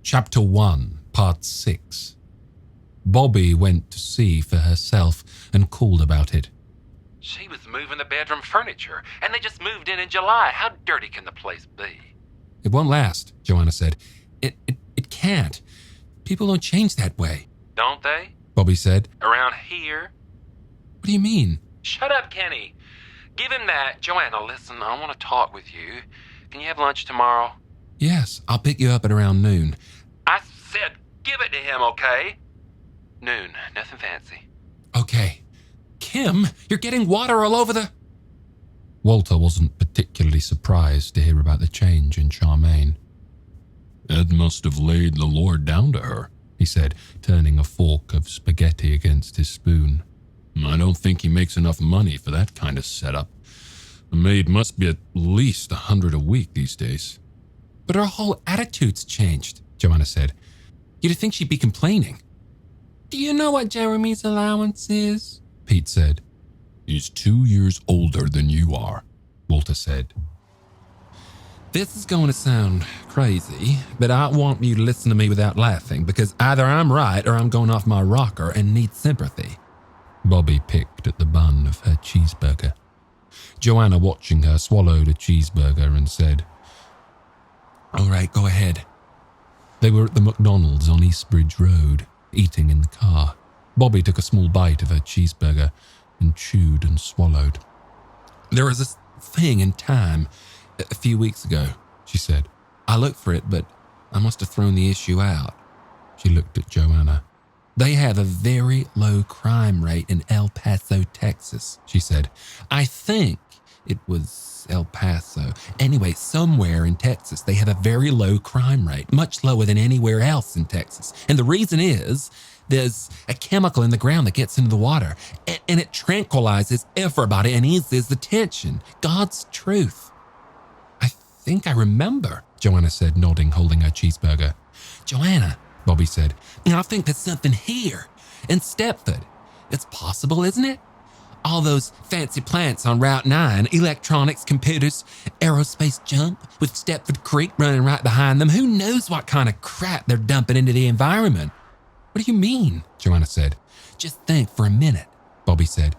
Chapter 1, Part 6. Bobby went to see for herself and called about it. She was moving the bedroom furniture, and they just moved in July. How dirty can the place be? It won't last, Joanna said. It can't. People don't change that way. Don't they? Bobby said. Around here? What do you mean? Shut up, Kenny. Give him that. Joanna, listen, I want to talk with you. Can you have lunch tomorrow? Yes, I'll pick you up at around noon. I said give it to him, okay? Noon, nothing fancy. Okay. Kim, you're getting water all over the... Walter wasn't particularly surprised to hear about the change in Charmaine. Ed must have laid the Lord down to her, he said, turning a fork of spaghetti against his spoon. I don't think he makes enough money for that kind of setup. A maid must be at least $100 a week these days. But her whole attitude's changed, Joanna said. You'd think she'd be complaining. Do you know what Jeremy's allowance is? Pete said. He's 2 years older than you are, Walter said. This is going to sound crazy, but I want you to listen to me without laughing, because either I'm right or I'm going off my rocker and need sympathy. Bobby picked at the bun of her cheeseburger. Joanna, watching her, swallowed a cheeseburger and said, All right, go ahead. They were at the McDonald's on Eastbridge Road, eating in the car. Bobby took a small bite of her cheeseburger and chewed and swallowed. There was this thing in time a few weeks ago, she said. I looked for it, but I must have thrown the issue out. She looked at Joanna. They have a very low crime rate in El Paso, Texas, she said. I think it was El Paso. Anyway, somewhere in Texas, they have a very low crime rate, much lower than anywhere else in Texas. And the reason is there's a chemical in the ground that gets into the water, and it tranquilizes everybody and eases the tension. God's truth. I think I remember, Joanna said, nodding, holding her cheeseburger. Joanna, Bobby said, I think there's something here in Stepford. It's possible, isn't it? All those fancy plants on Route 9, electronics, computers, aerospace jump, with Stepford Creek running right behind them. Who knows what kind of crap they're dumping into the environment? What do you mean? Joanna said. Just think for a minute, Bobby said.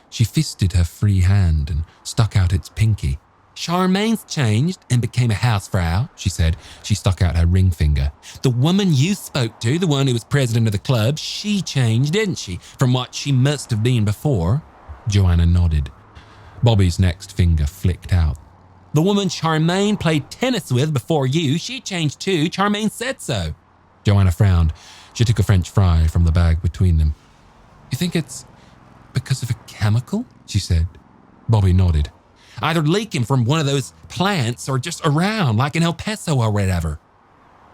She fisted her free hand and stuck out its pinky. Charmaine's changed and became a housefrau, she said. She stuck out her ring finger. The woman you spoke to, the one who was president of the club, she changed, didn't she, from what she must have been before? Joanna nodded. Bobby's next finger flicked out. The woman Charmaine played tennis with before you, she changed too. Charmaine said so. Joanna frowned. She took a French fry from the bag between them. You think it's because of a chemical? She said. Bobby nodded. Either leaking from one of those plants or just around, like in El Paso or whatever.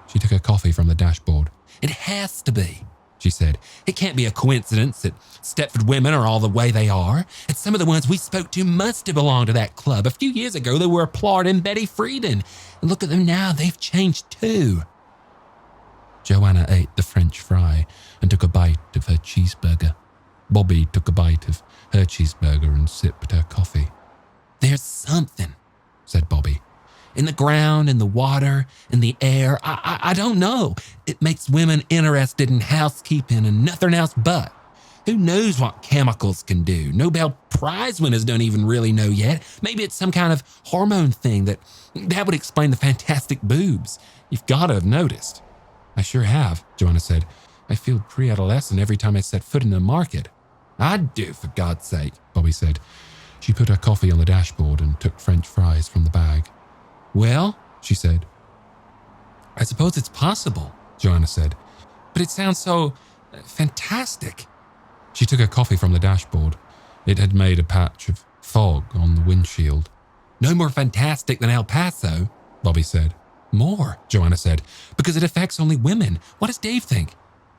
She took her coffee from the dashboard. It has to be, she said. It can't be a coincidence that Stepford women are all the way they are. And some of the ones we spoke to must have belonged to that club. A few years ago, they were applauding Betty Friedan. And look at them now, they've changed too. Joanna ate the French fry and took a bite of her cheeseburger. Bobby took a bite of her cheeseburger and sipped her coffee. There's something, said Bobby. In the ground, in the water, in the air, I don't know. It makes women interested in housekeeping and nothing else but. Who knows what chemicals can do? Nobel Prize winners don't even really know yet. Maybe it's some kind of hormone thing that would explain the fantastic boobs. You've got to have noticed. I sure have, Joanna said. I feel pre-adolescent every time I set foot in the market. I do, for God's sake, Bobby said. She put her coffee on the dashboard and took French fries from the bag. Well, she said. I suppose it's possible, Joanna said. But it sounds so fantastic. She took her coffee from the dashboard. It had made a patch of fog on the windshield. No more fantastic than El Paso, Bobby said. More, Joanna said, because it affects only women. What does Dave think?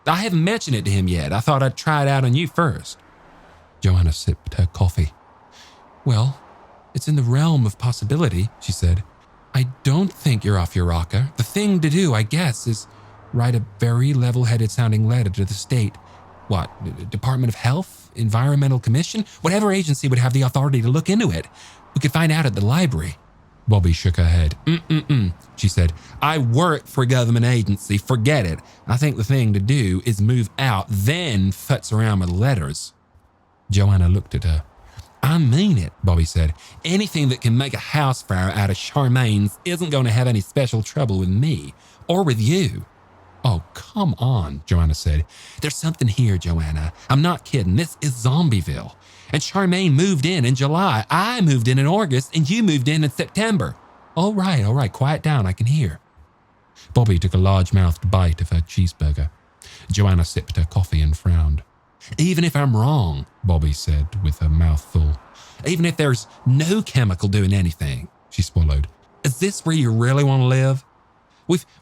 I haven't mentioned it to him yet. I thought I'd try it out on you first. Joanna sipped her coffee. Well, it's in the realm of possibility, she said. I don't think you're off your rocker. The thing to do, I guess, is write a very level-headed sounding letter to the state. What, Department of Health? Environmental Commission? Whatever agency would have the authority to look into it. We could find out at the library. Bobby shook her head. She said. I work for a government agency. Forget it. I think the thing to do is move out, then futz around with letters. Joanna looked at her. I mean it, Bobby said. Anything that can make a house fire out of Charmaine's isn't going to have any special trouble with me. Or with you. Oh, come on, Joanna said. There's something here, Joanna. I'm not kidding. This is Zombieville. And Charmaine moved in July. I moved in August, and you moved in September. All right, quiet down. I can hear. Bobby took a large-mouthed bite of her cheeseburger. Joanna sipped her coffee and frowned. Even if I'm wrong, Bobby said with her mouth full. Even if there's no chemical doing anything, she swallowed. Is this where you really want to live?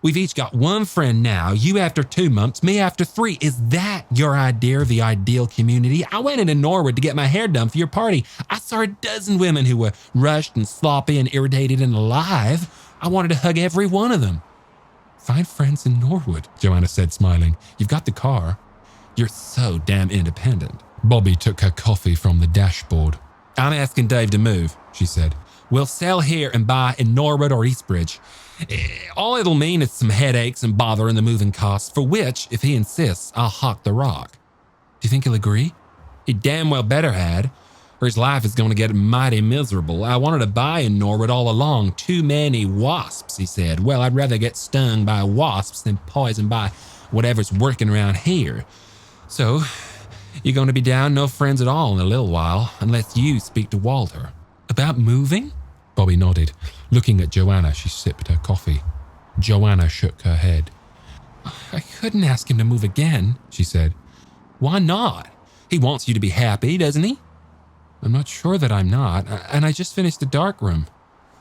We've each got one friend now, you after 2 months, me after 3. Is that your idea of the ideal community? I went into Norwood to get my hair done for your party. I saw a dozen women who were rushed and sloppy and irritated and alive. I wanted to hug every one of them. Find friends in Norwood, Joanna said, smiling. You've got the car. You're so damn independent. Bobby took her coffee from the dashboard. I'm asking Dave to move, she said. We'll sell here and buy in Norwood or Eastbridge. All it'll mean is some headaches and bother in the moving costs, for which, if he insists, I'll hawk the rock. Do you think he'll agree? He damn well better had, or his life is going to get mighty miserable. I wanted to buy in Norwood all along. Too many wasps, he said. Well, I'd rather get stung by wasps than poisoned by whatever's working around here. So, you're going to be down no friends at all in a little while, unless you speak to Walter. About moving? Bobby nodded. Looking at Joanna, she sipped her coffee. Joanna shook her head. I couldn't ask him to move again, she said. Why not? He wants you to be happy, doesn't he? I'm not sure that I'm not, and I just finished the darkroom.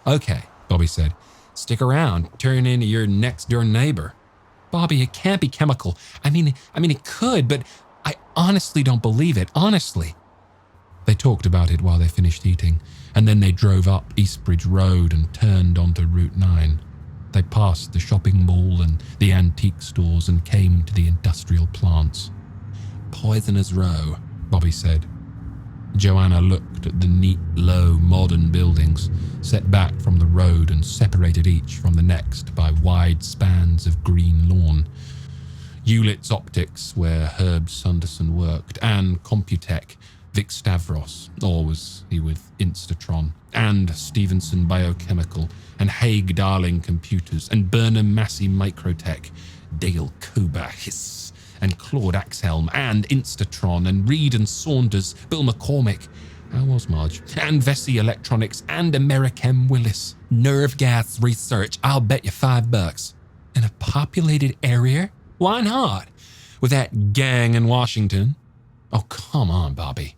Okay, Bobby said. Stick around, turn into your next-door neighbor. Bobby, it can't be chemical. I mean, it could, but I honestly don't believe it, honestly. They talked about it while they finished eating, and then they drove up Eastbridge Road and turned onto Route 9. They passed the shopping mall and the antique stores and came to the industrial plants. Poisoner's Row, Bobby said. Joanna looked at the neat, low, modern buildings set back from the road and separated each from the next by wide spans of green lawn. Hewlett's Optics, where Herb Sunderson worked, and Computech, Vic Stavros, or was he with Instatron, and Stevenson Biochemical, and Haig Darling Computers, and Burnham Massey Microtech, Dale Kuba, hiss, and Claude Axhelm, and Instatron, and Reed and Saunders, Bill McCormick, how was Marge, and Vesey Electronics, and Americhem Willis. Nerve gas research, I'll bet you $5. In a populated area? Why not? With that gang in Washington? Oh, come on, Bobby.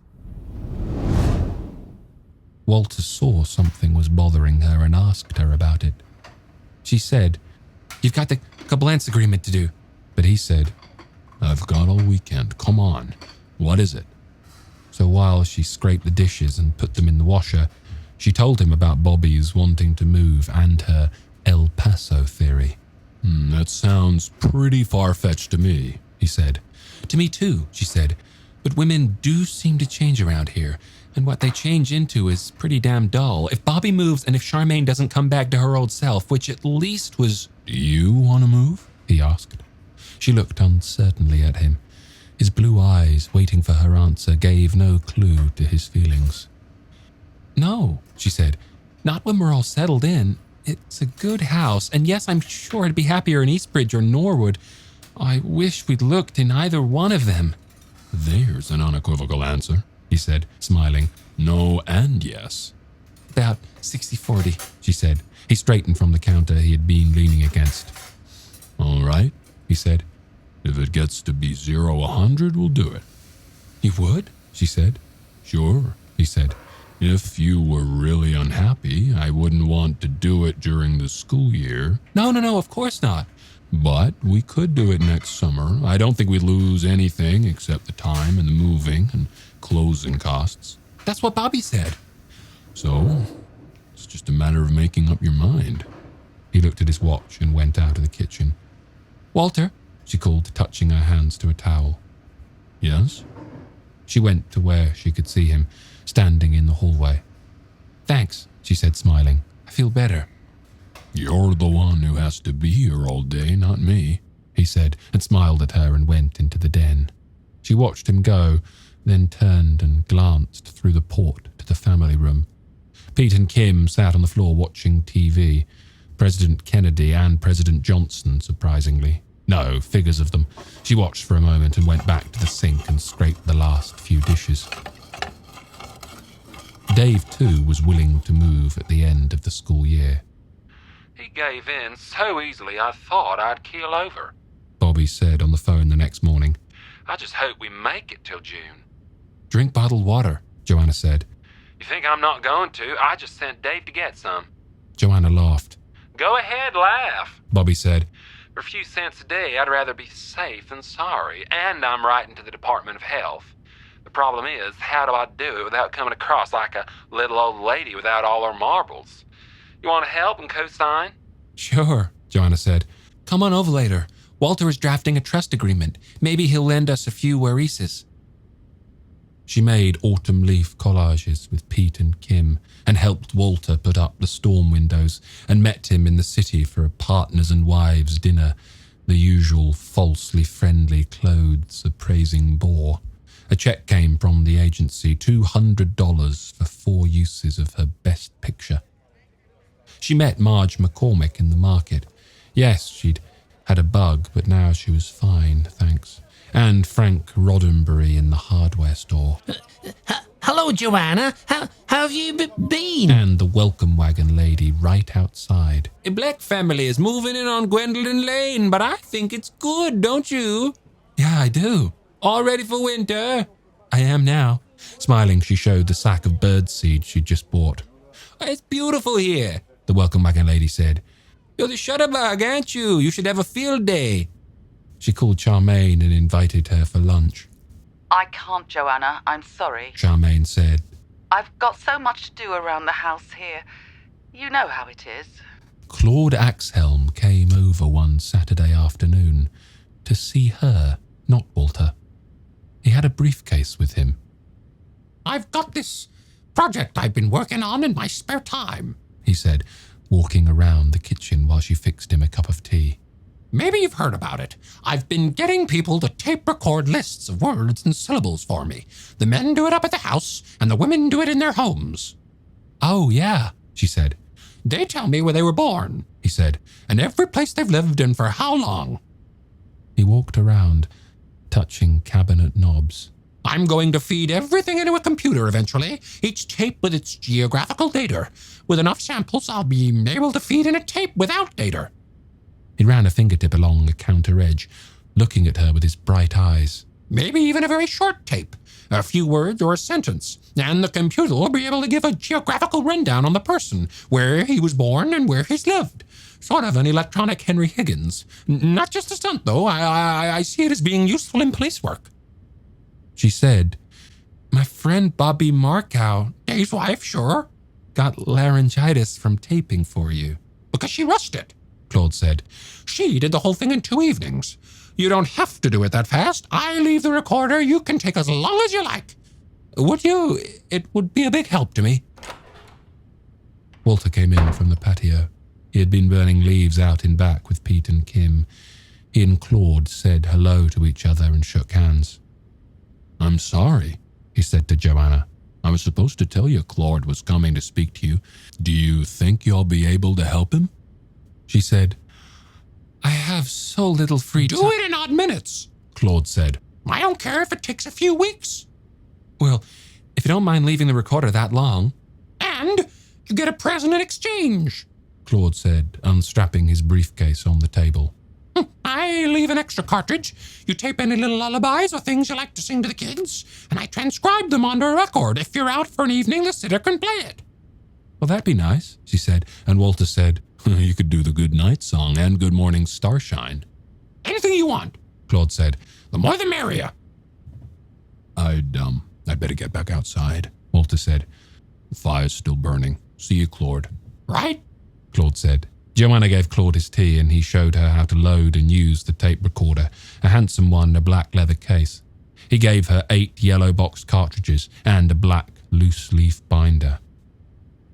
Walter saw something was bothering her and asked her about it. She said, You've got the Koblenz agreement to do. But he said, I've got all weekend. Come on. What is it? So while she scraped the dishes and put them in the washer, she told him about Bobby's wanting to move and her El Paso theory. That sounds pretty far-fetched to me, he said. To me too, she said. But women do seem to change around here, and what they change into is pretty damn dull. If Bobby moves and if Charmaine doesn't come back to her old self, which at least was... Do you want to move? He asked. She looked uncertainly at him. His blue eyes, waiting for her answer, gave no clue to his feelings. No, she said. Not when we're all settled in. It's a good house, and yes, I'm sure I'd be happier in Eastbridge or Norwood. I wish we'd looked in either one of them. There's an unequivocal answer, he said, smiling. No and yes. About 60-40, she said. He straightened from the counter he had been leaning against. All right, he said. If it gets to be 0-100, we'll do it. You would? She said. Sure, he said. If you were really unhappy, I wouldn't want to do it during the school year. No, of course not. But we could do it next summer. I don't think we'd lose anything except the time and the moving and closing costs. That's what Bobby said. So, it's just a matter of making up your mind. He looked at his watch and went out of the kitchen. Walter, she called, touching her hands to a towel. Yes? She went to where she could see him, standing in the hallway. Thanks, she said, smiling. I feel better. You're the one who has to be here all day, not me, he said, and smiled at her and went into the den. She watched him go, then turned and glanced through the port to the family room. Pete and Kim sat on the floor watching TV. President Kennedy and President Johnson, surprisingly. No, figures of them. She watched for a moment and went back to the sink and scraped the last few dishes. Dave, too, was willing to move at the end of the school year. He gave in so easily I thought I'd keel over. Bobby said on the phone the next morning. I just hope we make it till June. Drink bottled water, Joanna said. You think I'm not going to? I just sent Dave to get some. Joanna laughed. Go ahead, laugh, Bobby said. For a few cents a day, I'd rather be safe than sorry, and I'm writing to the Department of Health. The problem is, how do I do it without coming across like a little old lady without all her marbles? You want to help and co-sign? Sure, Joanna said. Come on over later. Walter is drafting a trust agreement. Maybe he'll lend us a few warises. She made autumn leaf collages with Pete and Kim and helped Walter put up the storm windows and met him in the city for a partners and wives dinner, the usual falsely friendly clothes appraising bore. A check came from the agency, $200 for 4 uses of her best picture. She met Marge McCormick in the market. Yes, she'd had a bug, but now she was fine, thanks. And Frank Roddenberry in the hardware store. Hello, Joanna. How have you been? And the welcome wagon lady right outside. A black family is moving in on Gwendolyn Lane, but I think it's good, don't you? Yeah, I do. All ready for winter? I am now. Smiling, she showed the sack of birdseed she'd just bought. It's beautiful here, the welcome wagon lady said. You're the shutterbug, aren't you? You should have a field day. She called Charmaine and invited her for lunch. I can't, Joanna. I'm sorry. Charmaine said. I've got so much to do around the house here. You know how it is. Claude Axhelm came over one Saturday afternoon to see her, not Walter. He had a briefcase with him. I've got this project I've been working on in my spare time, he said, walking around the kitchen while she fixed him a cup of tea. Maybe you've heard about it. I've been getting people to tape record lists of words and syllables for me. The men do it up at the house, and the women do it in their homes. Oh, yeah, she said. They tell me where they were born, he said, and every place they've lived and for how long. He walked around, touching cabinet knobs. I'm going to feed everything into a computer eventually, each tape with its geographical data. With enough samples, I'll be able to feed in a tape without data. He ran a fingertip along the counter edge, looking at her with his bright eyes. Maybe even a very short tape, a few words or a sentence, and the computer will be able to give a geographical rundown on the person, where he was born and where he's lived. Sort of an electronic Henry Higgins. Not just a stunt, though. I see it as being useful in police work. She said, My friend Bobby Markow, Dave's wife, sure, got laryngitis from taping for you. Because she rushed it, Claude said. She did the whole thing in 2 evenings. You don't have to do it that fast. I leave the recorder. You can take as long as you like. Would you? It would be a big help to me. Walter came in from the patio. He had been burning leaves out in back with Pete and Kim. He and Claude said hello to each other and shook hands. I'm sorry, he said to Joanna. I was supposed to tell you Claude was coming to speak to you. Do you think you'll be able to help him? She said, I have so little free time. Do it in odd minutes, Claude said. I don't care if it takes a few weeks. Well, if you don't mind leaving the recorder that long. And you get a present in exchange, Claude said, unstrapping his briefcase on the table. I leave an extra cartridge. You tape any little lullabies or things you like to sing to the kids, and I transcribe them onto a record. If you're out for an evening, the sitter can play it. Well, that'd be nice, she said, and Walter said, You could do the Good Night song and Good Morning Starshine. Anything you want, Claude said. The more the merrier. I'd better get back outside, Walter said. The fire's still burning. See you, Claude. Right, Claude said. Joanna gave Claude his tea and he showed her how to load and use the tape recorder, a handsome one in a black leather case. He gave her 8 yellow box cartridges and a black loose-leaf binder.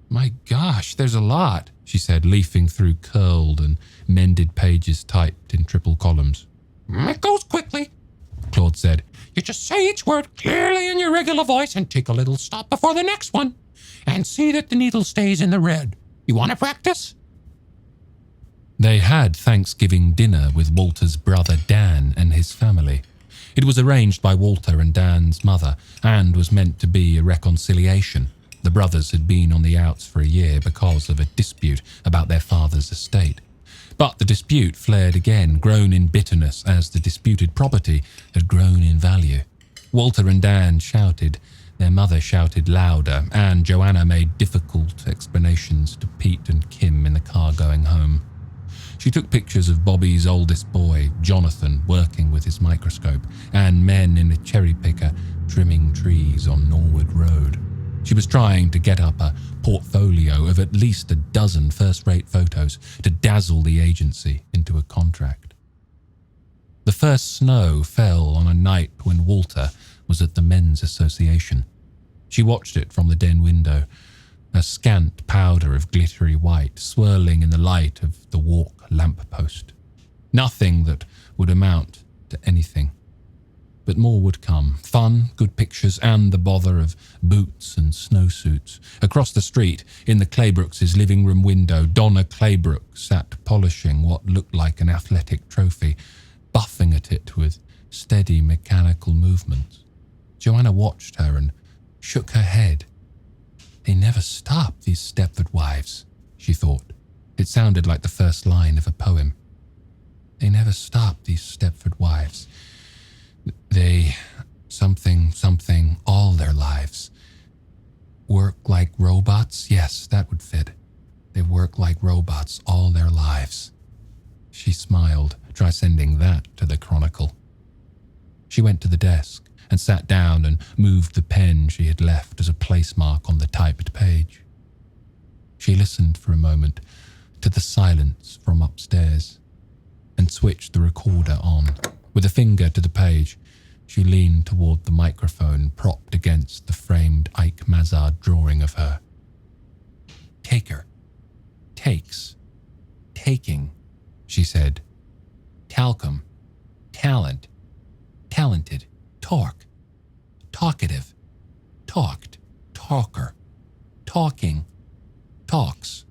My gosh, there's a lot, she said, leafing through curled and mended pages typed in triple columns. It goes quickly, Claude said. You just say each word clearly in your regular voice and take a little stop before the next one. And see that the needle stays in the red. You want to practice? They had Thanksgiving dinner with Walter's brother Dan and his family. It was arranged by Walter and Dan's mother and was meant to be a reconciliation. The brothers had been on the outs for a year because of a dispute about their father's estate. But the dispute flared again, grown in bitterness as the disputed property had grown in value. Walter and Dan shouted, their mother shouted louder, and Joanna made difficult explanations to Pete and Kim in the car going home. She took pictures of Bobby's oldest boy, Jonathan, working with his microscope, and men in a cherry picker trimming trees on Norwood Road. She was trying to get up a portfolio of at least a dozen first-rate photos to dazzle the agency into a contract. The first snow fell on a night when Walter was at the Men's Association. She watched it from the den window, a scant powder of glittery white swirling in the light of the walk lamppost. Nothing that would amount to anything. But more would come. Fun, good pictures, and the bother of boots and snowsuits. Across the street, in the Claybrooks' living room window, Donna Claybrook sat polishing what looked like an athletic trophy, buffing at it with steady mechanical movements. Joanna watched her and shook her head. They never stop, these Stepford Wives, she thought. It sounded like the first line of a poem. They never stop, these Stepford Wives. They something all their lives. Work like robots? Yes, that would fit. They work like robots all their lives. She smiled. Try sending that to the Chronicle. She went to the desk and sat down and moved the pen she had left as a placemark on the typed page. She listened for a moment to the silence from upstairs and switched the recorder on. With a finger to the page, she leaned toward the microphone propped against the framed Ike Mazard drawing of her. Taker. Takes. Taking, she said. Talcum. Talent. Talented. Torque. Talkative. Talked. Talker. Talking. Talks.